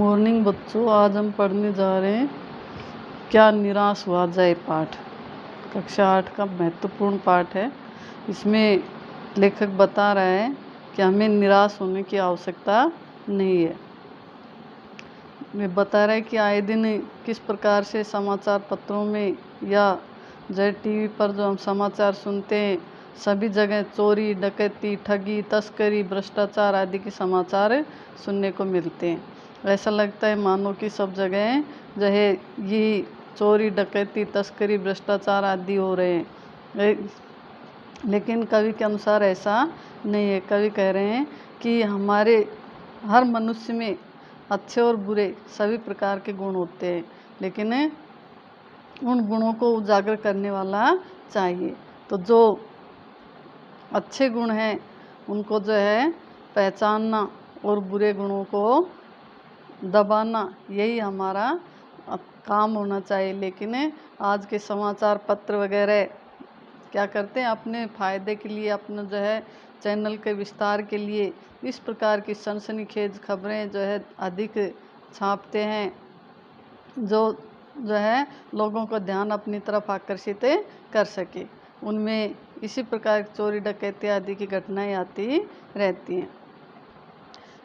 Morning बच्चों, आज हम पढ़ने जा रहे हैं क्या निराश हुआ जाए पाठ। कक्षा 8 का महत्वपूर्ण पाठ है। इसमें लेखक बता रहा है कि हमें निराश होने की आवश्यकता नहीं है। मैं बता रहा है कि आए दिन किस प्रकार से समाचार पत्रों में या जो टीवी पर जो हम समाचार सुनते हैं, सभी जगह चोरी, डकैती, ठगी, तस्करी, भ्रष्टाचार आदि के समाचार सुनने को मिलते हैं। ऐसा लगता है मानो कि सब जगह जो है यही चोरी, डकैती, तस्करी, भ्रष्टाचार आदि हो रहे हैं। लेकिन कवि के अनुसार ऐसा नहीं है। कवि कह रहे हैं कि हमारे हर मनुष्य में अच्छे और बुरे सभी प्रकार के गुण होते हैं, लेकिन उन गुणों को उजागर करने वाला चाहिए। तो जो अच्छे गुण हैं उनको जो है पहचानना और बुरे गुणों को दबाना, यही हमारा काम होना चाहिए। लेकिन आज के समाचार पत्र वगैरह क्या करते हैं, अपने फ़ायदे के लिए, अपना जो है चैनल के विस्तार के लिए इस प्रकार की सनसनीखेज खबरें जो है अधिक छापते हैं, जो है लोगों का ध्यान अपनी तरफ आकर्षित कर सके। उनमें इसी प्रकार चोरी, डकैती आदि की घटनाएं आती रहती हैं।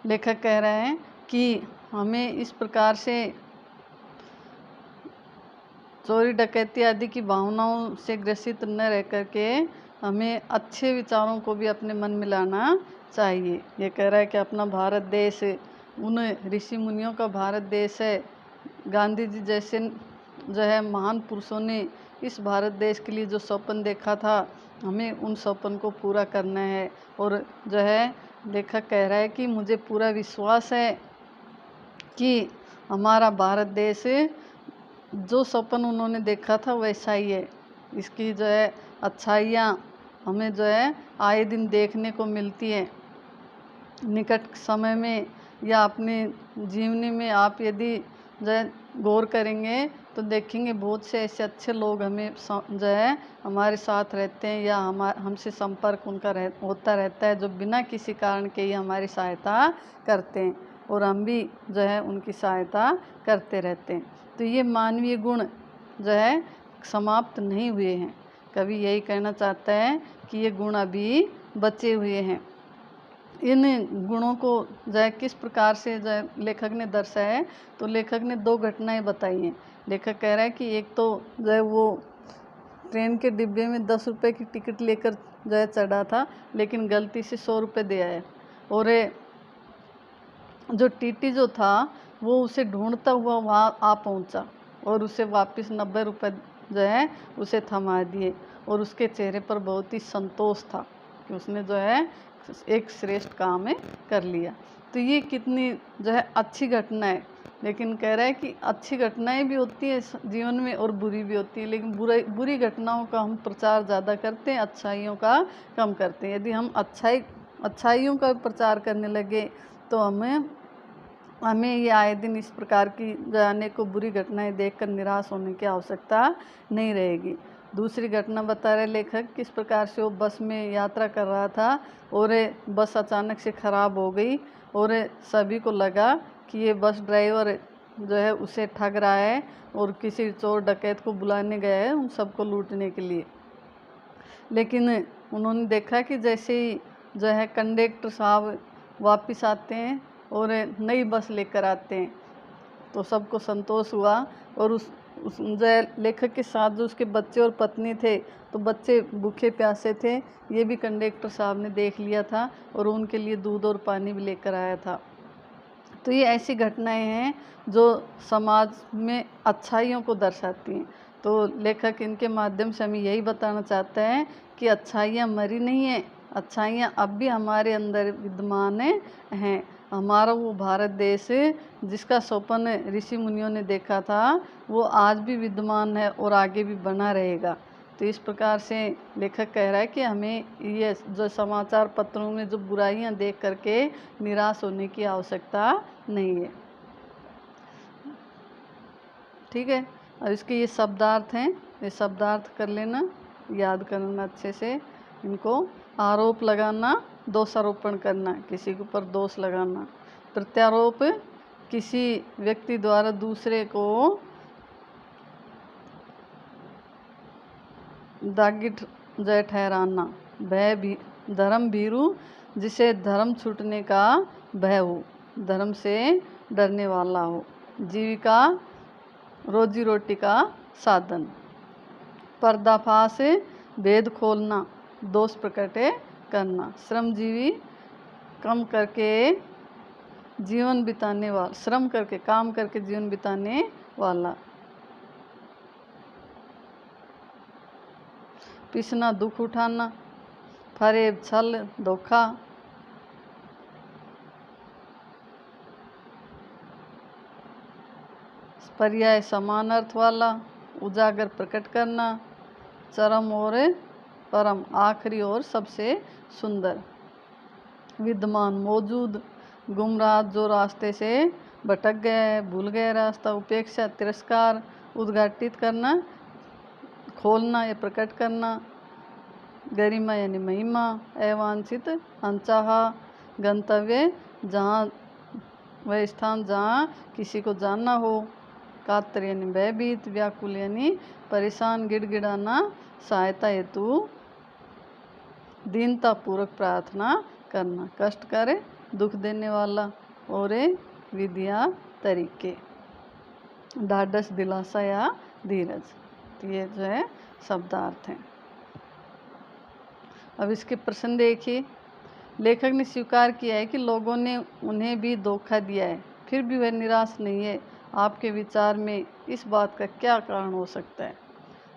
लेखक कह रहे हैं कि हमें इस प्रकार से चोरी, डकैती आदि की भावनाओं से ग्रसित न रह करके हमें अच्छे विचारों को भी अपने मन में लाना चाहिए। ये कह रहा है कि अपना भारत देश उन ऋषि मुनियों का भारत देश है। गांधी जी जैसे जो है महान पुरुषों ने इस भारत देश के लिए जो सपन देखा था, हमें उन सपन को पूरा करना है। और जो है लेखक कह रहा है कि मुझे पूरा विश्वास है कि हमारा भारत देश जो सपन उन्होंने देखा था वैसा ही है। इसकी जो है अच्छाइयाँ हमें जो है आए दिन देखने को मिलती है। निकट समय में या अपने जीवनी में आप यदि जो है गौर करेंगे तो देखेंगे बहुत से ऐसे अच्छे लोग हमें जो है हमारे साथ रहते हैं या हमसे संपर्क उनका होता रहता है, जो बिना किसी कारण के ही हमारी सहायता करते हैं और हम भी जो है उनकी सहायता करते रहते हैं। तो ये मानवीय गुण जो है समाप्त नहीं हुए हैं। कवि यही कहना चाहता है कि ये गुण अभी बचे हुए हैं। इन गुणों को जो है किस प्रकार से जो है लेखक ने दर्शाया है, तो लेखक ने 2 घटनाएं बताई हैं। लेखक कह रहा है कि एक तो जो है वो ट्रेन के डिब्बे में 10 रुपये की टिकट लेकर जो है चढ़ा था, लेकिन गलती से 100 रुपये दे आया और जो टीटी जो था वो उसे ढूंढता हुआ वहाँ आ पहुँचा और उसे वापस 90 रुपये जो है उसे थमा दिए और उसके चेहरे पर बहुत ही संतोष था कि उसने जो है एक श्रेष्ठ काम कर लिया। तो ये कितनी जो है अच्छी घटना है। लेकिन कह रहा है कि अच्छी घटनाएं भी होती है जीवन में और बुरी भी होती है, लेकिन बुरी घटनाओं का हम प्रचार ज़्यादा करते हैं, अच्छाइयों का कम करते हैं। यदि हम अच्छाइयों का प्रचार करने लगे तो हमें ये आए दिन इस प्रकार की जाने को बुरी घटनाएं देखकर निराश होने की आवश्यकता नहीं रहेगी। दूसरी घटना बता रहे लेखक किस प्रकार से वो बस में यात्रा कर रहा था और बस अचानक से ख़राब हो गई और सभी को लगा कि ये बस ड्राइवर जो है उसे ठग रहा है और किसी चोर डकैत को बुलाने गया है उन सबको लूटने के लिए। लेकिन उन्होंने देखा कि जैसे ही जो है कंडक्टर साहब वापस आते हैं और नई बस लेकर आते हैं तो सबको संतोष हुआ। और उस जो लेखक के साथ जो उसके बच्चे और पत्नी थे, तो बच्चे भूखे प्यासे थे, ये भी कंडक्टर साहब ने देख लिया था और उनके लिए दूध और पानी भी लेकर आया था। तो ये ऐसी घटनाएं हैं जो समाज में अच्छाइयों को दर्शाती हैं। तो लेखक इनके माध्यम से हमें यही बताना चाहता है कि अच्छाइयाँ मरी नहीं हैं, अच्छाइयाँ अब भी हमारे अंदर विद्यमान हैं। हमारा वो भारत देश जिसका स्वप्न ऋषि मुनियों ने देखा था वो आज भी विद्यमान है और आगे भी बना रहेगा। तो इस प्रकार से लेखक कह रहा है कि हमें ये जो समाचार पत्रों में जो बुराइयां देख करके निराश होने की आवश्यकता नहीं है। ठीक है, और इसके ये शब्दार्थ हैं, ये शब्दार्थ कर लेना, याद करना अच्छे से इनको। आरोप लगाना, दोषारोपण करना, किसी के ऊपर दोष लगाना। प्रत्यारोप किसी व्यक्ति द्वारा दूसरे को दागी जय ठहराना। भय भी धर्म भीरु, जिसे धर्म छूटने का भय हो, धर्म से डरने वाला हो। जीविका रोजी रोटी का साधन। पर्दाफाश भेद खोलना, दोष प्रकट करना। श्रमजीवी कम करके जीवन बिताने वाला, श्रम करके काम करके जीवन बिताने वाला। पिसना दुख उठाना। फरेब छल धोखा। पर्याय समान अर्थ वाला। उजागर प्रकट करना। चरम और परम, आखिरी और सबसे सुंदर। विद्यमान मौजूद। गुमराह जो रास्ते से भटक गया है, भूल गया रास्ता। उपेक्षा तिरस्कार। उद्घाटित करना, खोलना या प्रकट करना। गरिमा यानी महिमा। अवांछित अनचाहा। गंतव्य जहाँ, वह स्थान जहाँ किसी को जाना हो। कातर यानी भयभीत। व्याकुल यानी परेशान। गिड़गिड़ाना, सहायता हेतु दीनता पूर्वक प्रार्थना करना। कष्ट करे, दुख देने वाला। और विधिया तरीके। ढाढ़स दिलासा या धीरज। तो ये जो है शब्दार्थ हैं। अब इसके प्रश्न देखिए। लेखक ने स्वीकार किया है कि लोगों ने उन्हें भी धोखा दिया है, फिर भी वह निराश नहीं है। आपके विचार में इस बात का क्या कारण हो सकता है?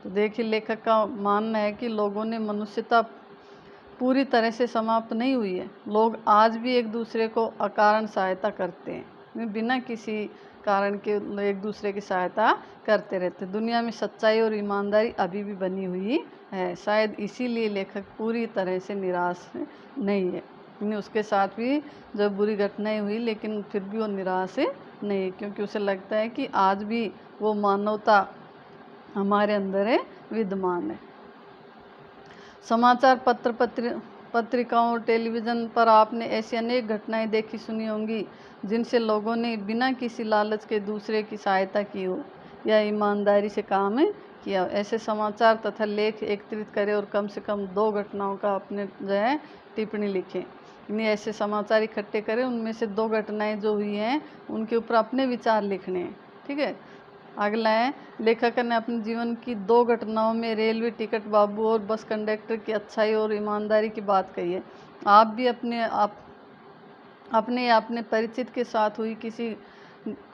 तो देखिए, लेखक का मानना है कि लोगों ने मनुष्यता पूरी तरह से समाप्त नहीं हुई है। लोग आज भी एक दूसरे को अकारण सहायता करते हैं, बिना किसी कारण के एक दूसरे की सहायता करते रहते। दुनिया में सच्चाई और ईमानदारी अभी भी बनी हुई है। शायद इसीलिए लेखक पूरी तरह से निराश नहीं है। उसके साथ भी जो बुरी घटनाएं हुई, लेकिन फिर भी वो निराश नहीं है, क्योंकि उसे लगता है कि आज भी वो मानवता हमारे अंदर है, विद्यमान है। समाचार पत्रिकाओं और टेलीविज़न पर आपने ऐसी अनेक घटनाएं देखी सुनी होंगी जिनसे लोगों ने बिना किसी लालच के दूसरे की सहायता की हो या ईमानदारी से काम किया। ऐसे समाचार तथा लेख एकत्रित करें और कम से कम 2 घटनाओं का अपने जो है टिप्पणी लिखें। इन्हें ऐसे समाचार इकट्ठे करें, उनमें से 2 घटनाएं जो हुई हैं उनके ऊपर अपने विचार लिखने हैं। ठीक है। अगला है, लेखक ने अपने जीवन की 2 घटनाओं में रेलवे टिकट बाबू और बस कंडक्टर की अच्छाई और ईमानदारी की बात कही है। आप भी अपने परिचित के साथ हुई किसी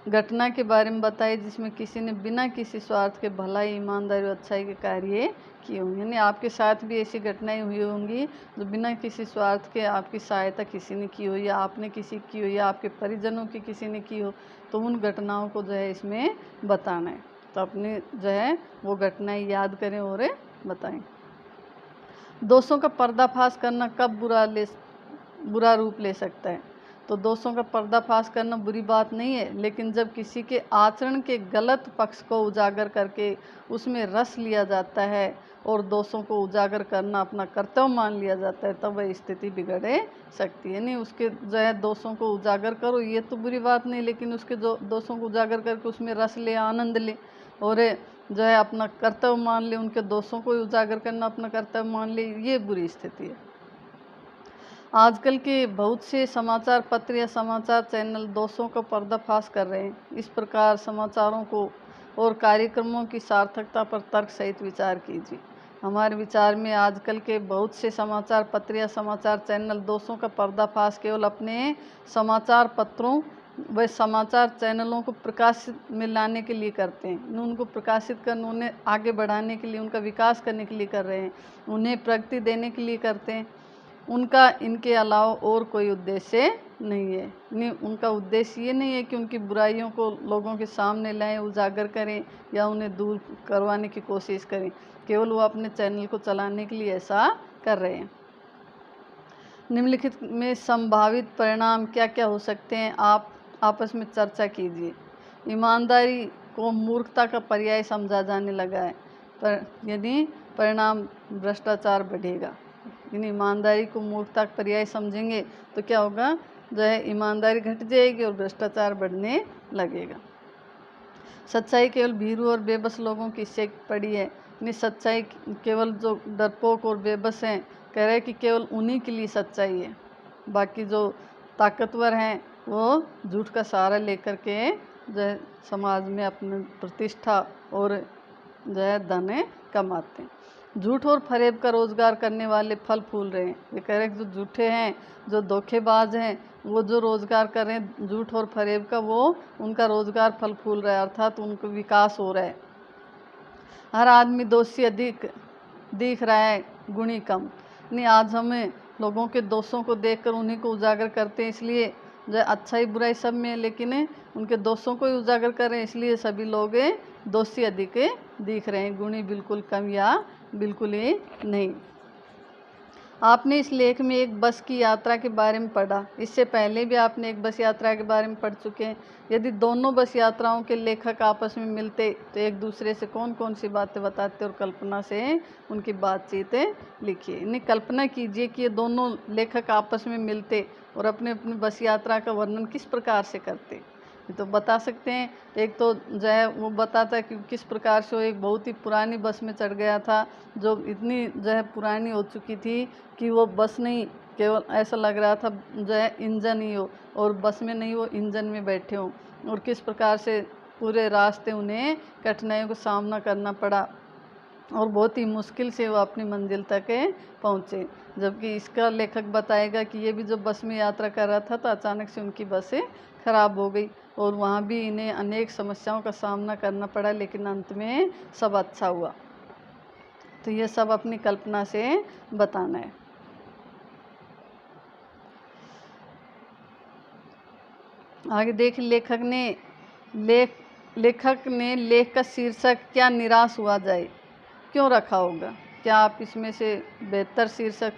घटना के बारे में बताइए जिसमें किसी ने बिना किसी स्वार्थ के भलाई, ईमानदारी और अच्छाई के कार्य किए होंगे। यानी आपके साथ भी ऐसी घटनाएं हुई होंगी जो बिना किसी स्वार्थ के आपकी सहायता किसी ने की हो, या आपने किसी की हो, या आपके परिजनों की किसी ने की हो। तो उन घटनाओं को जो है इसमें बताना है। तो अपने जो है वो घटनाएं याद करें और बताएं। दोषों का पर्दाफाश करना कब बुरा रूप ले सकता है? तो दोषों का पर्दाफाश करना बुरी बात नहीं है, लेकिन जब किसी के आचरण के गलत पक्ष को उजागर करके उसमें रस लिया जाता है और दोषों को उजागर करना अपना कर्तव्य मान लिया जाता है, तब वह स्थिति बिगड़ सकती है। नहीं, उसके जो है दोषों को उजागर करो, ये तो बुरी बात नहीं, लेकिन उसके जो दोषों को उजागर करके उसमें रस ले, आनंद ले और जो है अपना कर्तव्य मान ले, उनके दोषों को उजागर करना अपना कर्तव्य मान ले, ये बुरी स्थिति है। आजकल के बहुत से समाचार पत्र या समाचार चैनल दोषों का पर्दाफाश कर रहे हैं। इस प्रकार समाचारों को और कार्यक्रमों की सार्थकता पर तर्क सहित विचार कीजिए। हमारे विचार में आजकल के बहुत से समाचार पत्र या समाचार चैनल दोषों का पर्दाफाश केवल अपने समाचार पत्रों व समाचार चैनलों को प्रकाशित में लाने के लिए करते हैं। उनको प्रकाशित करने, उन्हें आगे बढ़ाने के लिए, उनका विकास करने के लिए कर रहे हैं, उन्हें प्रगति देने के लिए करते हैं। उनका इनके अलावा और कोई उद्देश्य नहीं है। नहीं, उनका उद्देश्य ये नहीं है कि उनकी बुराइयों को लोगों के सामने लाएं, उजागर करें या उन्हें दूर करवाने की कोशिश करें। केवल वो अपने चैनल को चलाने के लिए ऐसा कर रहे हैं। निम्नलिखित में संभावित परिणाम क्या क्या हो सकते हैं, आप आपस में चर्चा कीजिए। ईमानदारी को मूर्खता का पर्याय समझा जाने लगा है, पर यदि परिणाम भ्रष्टाचार बढ़ेगा। इन ईमानदारी को मूर्खता का पर्याय समझेंगे तो क्या होगा, जो है ईमानदारी घट जाएगी और भ्रष्टाचार बढ़ने लगेगा। सच्चाई केवल भीरू और बेबस लोगों की इससे पड़ी है। नहीं, सच्चाई केवल जो डरपोक और बेबस हैं, कह रहे हैं कि केवल उन्हीं के लिए सच्चाई है। बाकी जो ताकतवर हैं वो झूठ का सहारा लेकर के जो है समाज में अपनी प्रतिष्ठा और जो है धन कमाते हैं। झूठ और फरेब का रोजगार करने वाले फल फूल रहे हैं। ये कह रहे हैं कि जो झूठे हैं, जो धोखेबाज हैं, वो जो रोजगार कर रहे हैं झूठ और फरेब का, वो उनका रोजगार फल फूल रहा है, अर्थात उनको विकास हो रहा है। हर आदमी दोषी अधिक दिख रहा है, गुणी कम। नहीं, आज हमें लोगों के दोषों को देखकर उन्हीं को उजागर करते हैं, इसलिए जो अच्छाई बुराई सब में है, लेकिन उनके दोषों को ही उजागर कर रहे हैं, इसलिए सभी लोग दोषी अधिक दिख रहे हैं, गुणी बिल्कुल कम या बिल्कुल ही नहीं। आपने इस लेख में एक बस की यात्रा के बारे में पढ़ा। इससे पहले भी आपने एक बस यात्रा के बारे में पढ़ चुके हैं। यदि दोनों बस यात्राओं के लेखक आपस में मिलते तो एक दूसरे से कौन कौन सी बातें बताते और कल्पना से उनकी बातचीत लिखिए। इन्हें कल्पना कीजिए कि ये दोनों लेखक आपस में मिलते और अपने अपनी बस यात्रा का वर्णन किस प्रकार से करते। तो बता सकते हैं। एक तो जो है वो बताता है कि किस प्रकार से वो एक बहुत ही पुरानी बस में चढ़ गया था, जो इतनी जो है पुरानी हो चुकी थी कि वो बस नहीं, केवल ऐसा लग रहा था जो है इंजन ही हो, और बस में नहीं, वो इंजन में बैठे हों, और किस प्रकार से पूरे रास्ते उन्हें कठिनाइयों का सामना करना पड़ा और बहुत ही मुश्किल से वो अपनी मंजिल तक पहुँचे। जबकि इसका लेखक बताएगा कि ये भी जब बस में यात्रा कर रहा था तो अचानक से उनकी बस खराब हो गई और वहाँ भी इन्हें अनेक समस्याओं का सामना करना पड़ा, लेकिन अंत में सब अच्छा हुआ। तो ये सब अपनी कल्पना से बताना है। आगे देख, लेखक ने लेख का शीर्षक क्या निराश हुआ जाए क्यों रखा होगा। क्या आप इसमें से बेहतर शीर्षक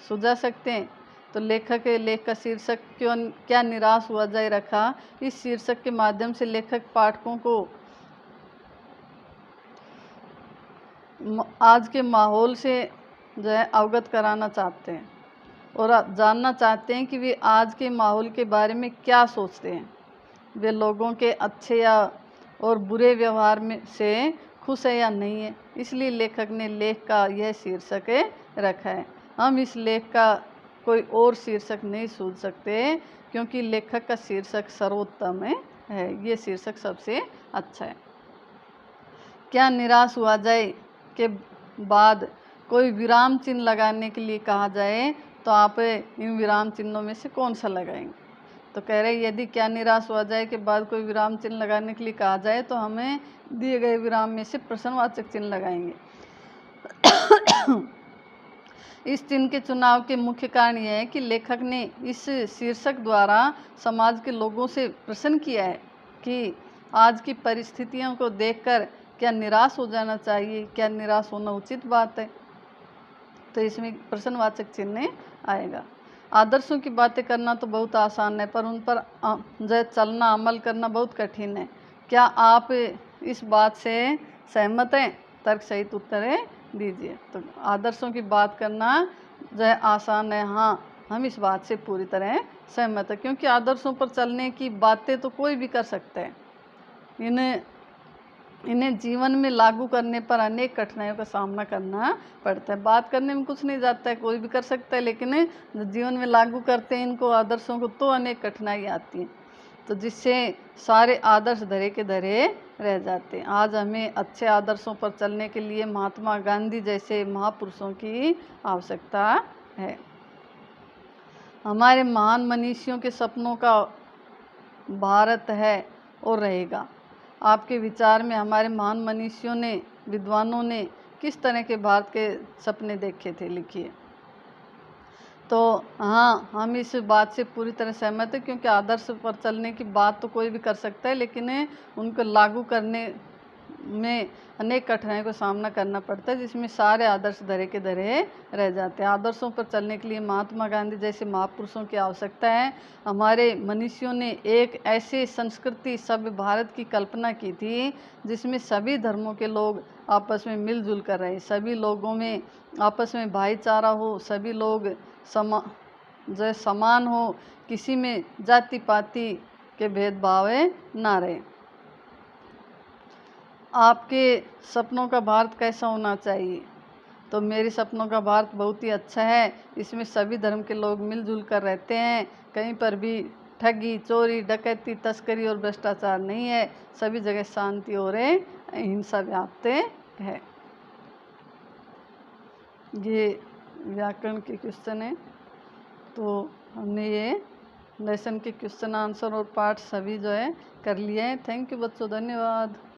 सुझा सकते हैं? तो लेखक लेख का शीर्षक क्या निराश हुआ जाए रखा। इस शीर्षक के माध्यम से लेखक पाठकों को आज के माहौल से जो है अवगत कराना चाहते हैं और जानना चाहते हैं कि वे आज के माहौल के बारे में क्या सोचते हैं। वे लोगों के अच्छे या और बुरे व्यवहार में से खुश है या नहीं है। इसलिए लेखक ने लेख का यह शीर्षक रखा है। हम इस लेख का कोई और शीर्षक नहीं सोच सकते क्योंकि लेखक का शीर्षक सर्वोत्तम है। ये शीर्षक सबसे अच्छा है। क्या निराश हुआ जाए के बाद कोई विराम चिन्ह लगाने के लिए कहा जाए तो आप इन विराम चिन्हों में से कौन सा लगाएंगे? तो कह रहे यदि क्या निराश हुआ जाए के बाद कोई विराम चिन्ह लगाने के लिए कहा जाए तो हमें दिए गए विराम में से प्रश्नवाचक चिन्ह लगाएंगे। इस चिन्ह के चुनाव के मुख्य कारण यह है कि लेखक ने इस शीर्षक द्वारा समाज के लोगों से प्रश्न किया है कि आज की परिस्थितियों को देखकर क्या निराश हो जाना चाहिए, क्या निराश होना उचित बात है। तो इसमें प्रश्नवाचक चिन्ह आएगा। आदर्शों की बातें करना तो बहुत आसान है, पर उन पर जो चलना अमल करना बहुत कठिन है। क्या आप इस बात से सहमत हैं? तर्क सहित उत्तर दीजिए। तो आदर्शों की बात करना जो है आसान है, हाँ, हम इस बात से पूरी तरह सहमत हैं, क्योंकि आदर्शों पर चलने की बातें तो कोई भी कर सकता है। इन्हें जीवन में लागू करने पर अनेक कठिनाइयों का सामना करना पड़ता है। बात करने में कुछ नहीं जाता है, कोई भी कर सकता है, लेकिन जीवन में लागू करते हैं इनको आदर्शों को तो अनेक कठिनाई आती हैं, तो जिससे सारे आदर्श धरे के धरे रह जाते हैं। आज हमें अच्छे आदर्शों पर चलने के लिए महात्मा गांधी जैसे महापुरुषों की आवश्यकता है। हमारे महान मनीषियों के सपनों का भारत है और रहेगा। आपके विचार में हमारे महान मनीषियों ने, विद्वानों ने किस तरह के भारत के सपने देखे थे, लिखिए। तो हाँ, हम इस बात से पूरी तरह सहमत हैं, क्योंकि आदर्श पर चलने की बात तो कोई भी कर सकता है, लेकिन उनको लागू करने में अनेक कठिनाइयों का सामना करना पड़ता है, जिसमें सारे आदर्श धरे के धरे रह जाते हैं। आदर्शों पर चलने के लिए महात्मा गांधी जैसे महापुरुषों की आवश्यकता है। हमारे मनीषियों ने एक ऐसे संस्कृति सभ्य भारत की कल्पना की थी जिसमें सभी धर्मों के लोग आपस में मिलजुल कर रहे, सभी लोगों में आपस में भाईचारा हो, सभी लोग समान हो, किसी में जाति पाति के भेदभाव ना रहे। आपके सपनों का भारत कैसा होना चाहिए? तो मेरे सपनों का भारत बहुत ही अच्छा है। इसमें सभी धर्म के लोग मिलजुल कर रहते हैं, कहीं पर भी ठगी, चोरी, डकैती, तस्करी और भ्रष्टाचार नहीं है। सभी जगह शांति और अहिंसा व्याप्त है। ये व्याकरण के क्वेश्चन है। तो हमने ये लेसन के क्वेश्चन आंसर और पार्ट सभी जो है कर लिए हैं। थैंक यू बच्चों, धन्यवाद।